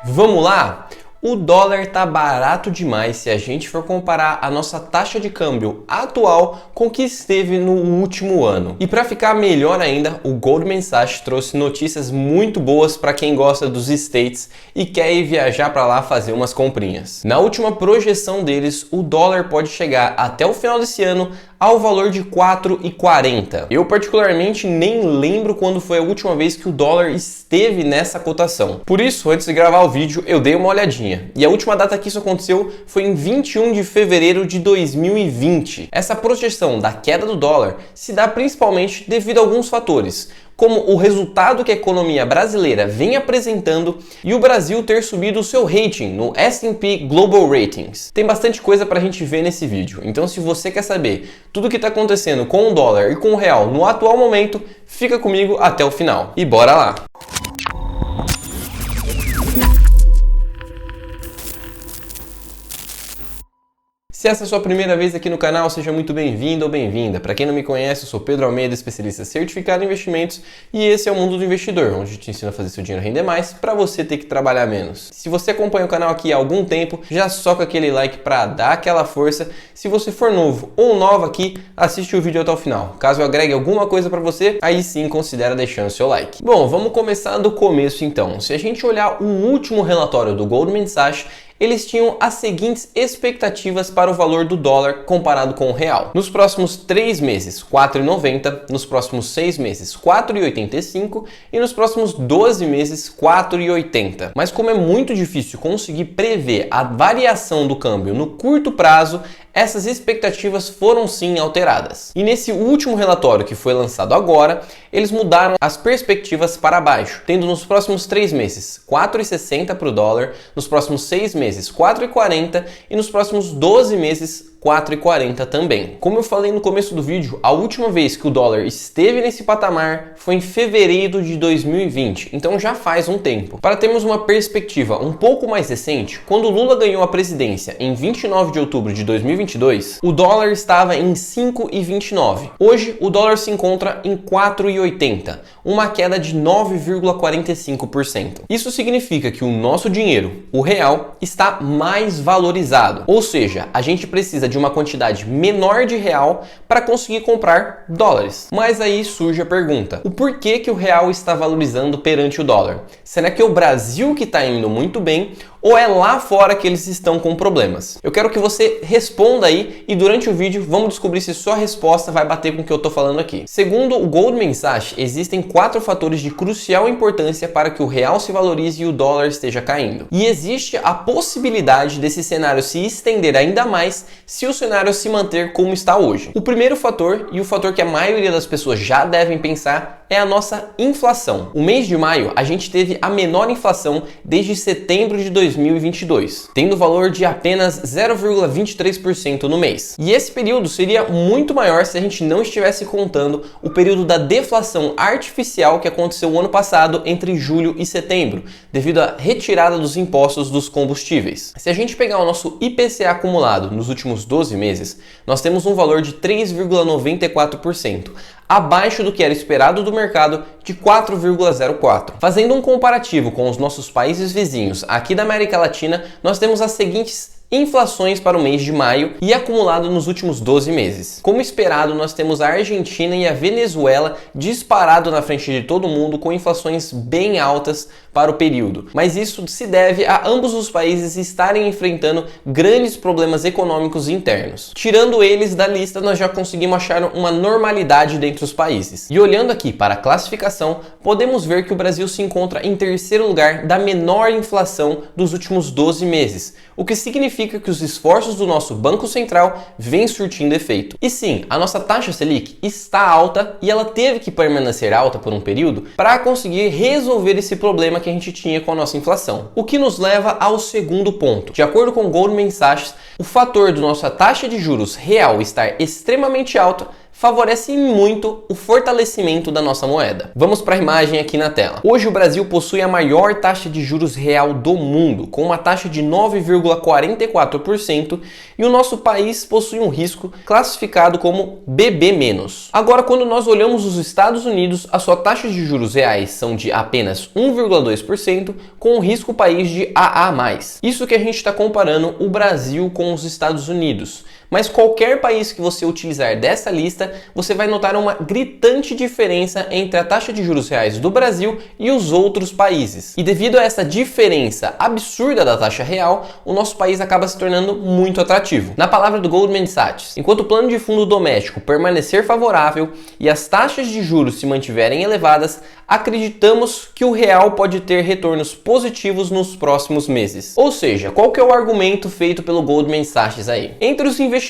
Vamos lá? O dólar tá barato demais se a gente for comparar a nossa taxa de câmbio atual com o que esteve no último ano. E para ficar melhor ainda, o Goldman Sachs trouxe notícias muito boas para quem gosta dos States e quer ir viajar para lá fazer umas comprinhas. Na última projeção deles, o dólar pode chegar até o final desse ano ao valor de 4,40. Eu particularmente nem lembro quando foi a última vez que o dólar esteve nessa cotação. Por isso, antes de gravar o vídeo, eu dei uma olhadinha. E a última data que isso aconteceu foi em 21 de fevereiro de 2020. Essa projeção da queda do dólar se dá principalmente devido a alguns fatores, como o resultado que a economia brasileira vem apresentando e o Brasil ter subido o seu rating no S&P Global Ratings. Tem bastante coisa pra gente ver nesse vídeo, então se você quer saber tudo o que está acontecendo com o dólar e com o real no atual momento, fica comigo até o final. E bora lá! Se essa é a sua primeira vez aqui no canal, seja muito bem-vindo ou bem-vinda. Para quem não me conhece, eu sou Pedro Almeida, especialista certificado em investimentos, e esse é o Mundo do Investidor, onde eu te ensino a fazer seu dinheiro render mais para você ter que trabalhar menos. Se você acompanha o canal aqui há algum tempo, já soca aquele like para dar aquela força. Se você for novo ou nova aqui, assiste o vídeo até o final. Caso eu agregue alguma coisa para você, aí sim considera deixando seu like. Bom, vamos começar do começo então. Se a gente olhar o último relatório do Goldman Sachs, eles tinham as seguintes expectativas para o valor do dólar comparado com o real. Nos próximos 3 meses, 4,90, nos próximos 6 meses, 4,85 e nos próximos 12 meses, 4,80. Mas como é muito difícil conseguir prever a variação do câmbio no curto prazo, essas expectativas foram sim alteradas. E nesse último relatório que foi lançado agora, eles mudaram as perspectivas para baixo, tendo nos próximos 3 meses 4,60 para o dólar, nos próximos 6 meses 4,40 e nos próximos 12 meses 4,40 também. Como eu falei no começo do vídeo, a última vez que o dólar esteve nesse patamar foi em fevereiro de 2020, então já faz um tempo. Para termos uma perspectiva um pouco mais recente, quando Lula ganhou a presidência em 29 de outubro de 2022, o dólar estava em 5,29. Hoje, o dólar se encontra em 4,80, uma queda de 9,45%. Isso significa que o nosso dinheiro, o real, está mais valorizado, ou seja, a gente precisa de uma quantidade menor de real para conseguir comprar dólares. Mas aí surge a pergunta: o porquê que o real está valorizando perante o dólar? Será que é o Brasil que está indo muito bem ou é lá fora que eles estão com problemas? Eu quero que você responda aí e durante o vídeo vamos descobrir se sua resposta vai bater com o que eu estou falando aqui. Segundo o Goldman Sachs, existem 4 fatores de crucial importância para que o real se valorize e o dólar esteja caindo. E existe a possibilidade desse cenário se estender ainda mais se o cenário se manter como está hoje. O primeiro fator, e o fator que a maioria das pessoas já devem pensar, é a nossa inflação. O mês de maio, a gente teve a menor inflação desde setembro de 2022, tendo valor de apenas 0,23% no mês. E esse período seria muito maior se a gente não estivesse contando o período da deflação artificial que aconteceu o ano passado entre julho e setembro, devido à retirada dos impostos dos combustíveis. Se a gente pegar o nosso IPCA acumulado nos últimos 12 meses, nós temos um valor de 3,94%, abaixo do que era esperado do mercado de 4,04%. Fazendo um comparativo com os nossos países vizinhos aqui da América Latina, nós temos as seguintes inflações para o mês de maio e acumulado nos últimos 12 meses. Como esperado, nós temos a Argentina e a Venezuela disparado na frente de todo mundo com inflações bem altas para o período. Mas isso se deve a ambos os países estarem enfrentando grandes problemas econômicos internos. Tirando eles da lista, nós já conseguimos achar uma normalidade dentre os países. E olhando aqui para a classificação, podemos ver que o Brasil se encontra em terceiro lugar da menor inflação dos últimos 12 meses, o que significa que os esforços do nosso Banco Central vêm surtindo efeito. E sim, a nossa taxa Selic está alta e ela teve que permanecer alta por um período para conseguir resolver esse problema que a gente tinha com a nossa inflação. O que nos leva ao segundo ponto. De acordo com Goldman Sachs, o fator da nossa taxa de juros real estar extremamente alta favorece muito o fortalecimento da nossa moeda. Vamos para a imagem aqui na tela. Hoje o Brasil possui a maior taxa de juros real do mundo, com uma taxa de 9,44%, e o nosso país possui um risco classificado como BB-. Agora, quando nós olhamos os Estados Unidos, a sua taxa de juros reais são de apenas 1,2%, com o risco país de AA+. Isso que a gente está comparando o Brasil com os Estados Unidos. Mas qualquer país que você utilizar dessa lista, você vai notar uma gritante diferença entre a taxa de juros reais do Brasil e os outros países. E devido a essa diferença absurda da taxa real, o nosso país acaba se tornando muito atrativo. Na palavra do Goldman Sachs, enquanto o plano de fundo doméstico permanecer favorável e as taxas de juros se mantiverem elevadas, acreditamos que o real pode ter retornos positivos nos próximos meses. Ou seja, qual que é o argumento feito pelo Goldman Sachs aí? Entre os investidores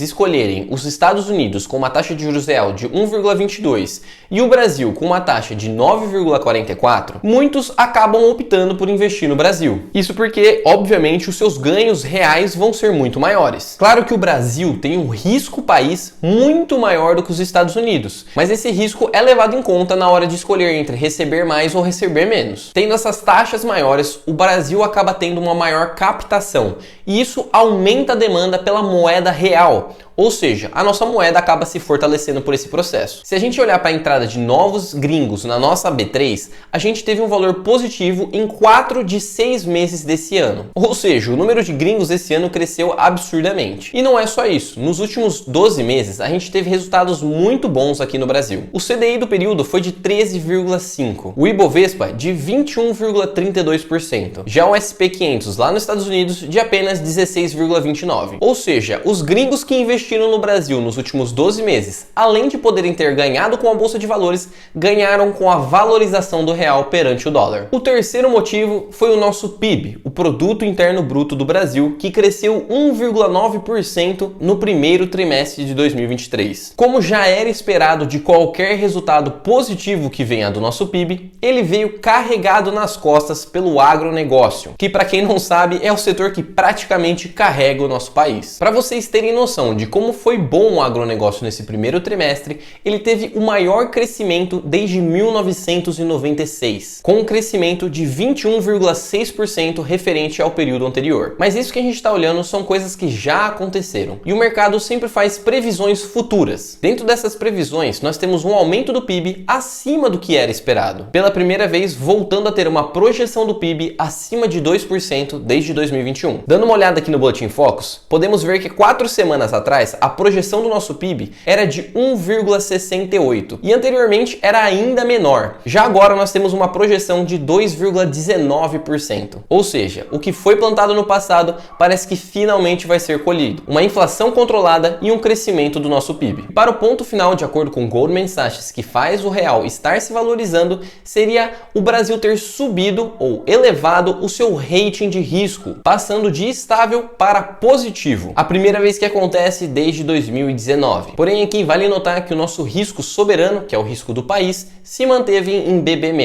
escolherem os Estados Unidos com uma taxa de juros real de 1,22 e o Brasil com uma taxa de 9,44, muitos acabam optando por investir no Brasil. Isso porque, obviamente, os seus ganhos reais vão ser muito maiores. Claro que o Brasil tem um risco país muito maior do que os Estados Unidos, mas esse risco é levado em conta na hora de escolher entre receber mais ou receber menos. Tendo essas taxas maiores, o Brasil acaba tendo uma maior captação e isso aumenta a demanda pela moeda real. Ou seja, a nossa moeda acaba se fortalecendo por esse processo. Se a gente olhar para a entrada de novos gringos na nossa B3, a gente teve um valor positivo em 4 de 6 meses desse ano. Ou seja, o número de gringos esse ano cresceu absurdamente. E não é só isso. Nos últimos 12 meses, a gente teve resultados muito bons aqui no Brasil. O CDI do período foi de 13,5%. O Ibovespa de 21,32%. Já o SP500 lá nos Estados Unidos de apenas 16,29%. Ou seja, os gringos que investiram no Brasil nos últimos 12 meses, além de poderem ter ganhado com a Bolsa de Valores, ganharam com a valorização do real perante o dólar. O terceiro motivo foi o nosso PIB, o Produto Interno Bruto do Brasil, que cresceu 1,9% no primeiro trimestre de 2023. Como já era esperado de qualquer resultado positivo que venha do nosso PIB, ele veio carregado nas costas pelo agronegócio, que, para quem não sabe, é o setor que praticamente carrega o nosso país. Para vocês terem noção de como foi bom o agronegócio nesse primeiro trimestre, ele teve o maior crescimento desde 1996, com um crescimento de 21,6% referente ao período anterior. Mas isso que a gente está olhando são coisas que já aconteceram, e o mercado sempre faz previsões futuras. Dentro dessas previsões, nós temos um aumento do PIB acima do que era esperado, pela primeira vez voltando a ter uma projeção do PIB acima de 2% desde 2021. Dando uma olhada aqui no Boletim Focus, podemos ver que 4 semanas atrás, a projeção do nosso PIB era de 1,68 e anteriormente era ainda menor. Já agora nós temos uma projeção de 2,19%. Ou seja, o que foi plantado no passado parece que finalmente vai ser colhido. Uma inflação controlada e um crescimento do nosso PIB. Para o ponto final, de acordo com Goldman Sachs, que faz o real estar se valorizando, seria o Brasil ter subido ou elevado o seu rating de risco, passando de estável para positivo. A primeira vez que acontece desde 2019. Porém, aqui vale notar que o nosso risco soberano, que é o risco do país, se manteve em BB-.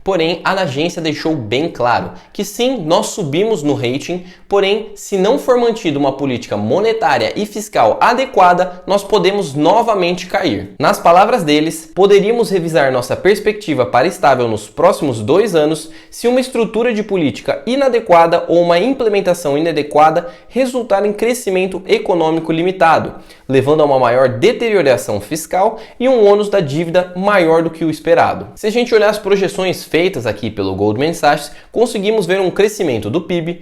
Porém, a agência deixou bem claro que sim, nós subimos no rating, porém, se não for mantida uma política monetária e fiscal adequada, nós podemos novamente cair. Nas palavras deles, poderíamos revisar nossa perspectiva para estável nos próximos 2 anos se uma estrutura de política inadequada ou uma implementação inadequada resultar em crescimento econômico limitado, levando a uma maior deterioração fiscal e um ônus da dívida maior do que o esperado. Se a gente olhar as projeções feitas aqui pelo Goldman Sachs, conseguimos ver um crescimento do PIB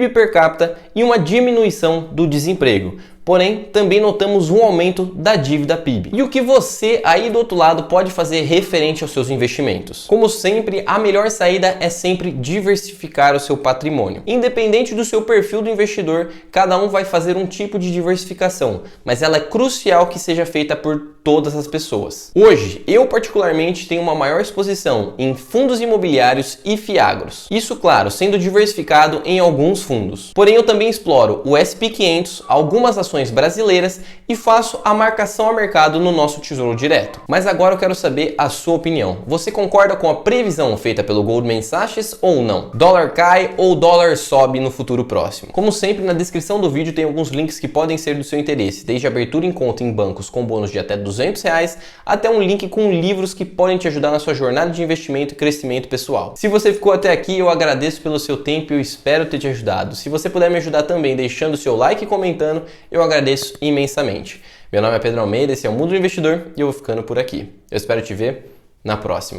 per capita e uma diminuição do desemprego. Porém, também notamos um aumento da dívida PIB. E o que você aí do outro lado pode fazer referente aos seus investimentos? Como sempre, a melhor saída é sempre diversificar o seu patrimônio. Independente do seu perfil do investidor, cada um vai fazer um tipo de diversificação, mas ela é crucial que seja feita por todas as pessoas. Hoje, eu particularmente tenho uma maior exposição em fundos imobiliários e fiagros. Isso, claro, sendo diversificado em alguns fundos. Porém, eu também exploro o SP500, algumas ações ações brasileiras e faço a marcação ao mercado no nosso Tesouro Direto. Mas agora eu quero saber a sua opinião. Você concorda com a previsão feita pelo Goldman Sachs ou não? Dólar cai ou dólar sobe no futuro próximo? Como sempre, na descrição do vídeo tem alguns links que podem ser do seu interesse, desde abertura em conta em bancos com bônus de até R$200 até um link com livros que podem te ajudar na sua jornada de investimento e crescimento pessoal. Se você ficou até aqui, eu agradeço pelo seu tempo e eu espero ter te ajudado. Se você puder me ajudar também deixando o seu like e comentando, eu agradeço imensamente. Meu nome é Pedro Almeida, esse é o Mundo do Investidor e eu vou ficando por aqui. Eu espero te ver na próxima.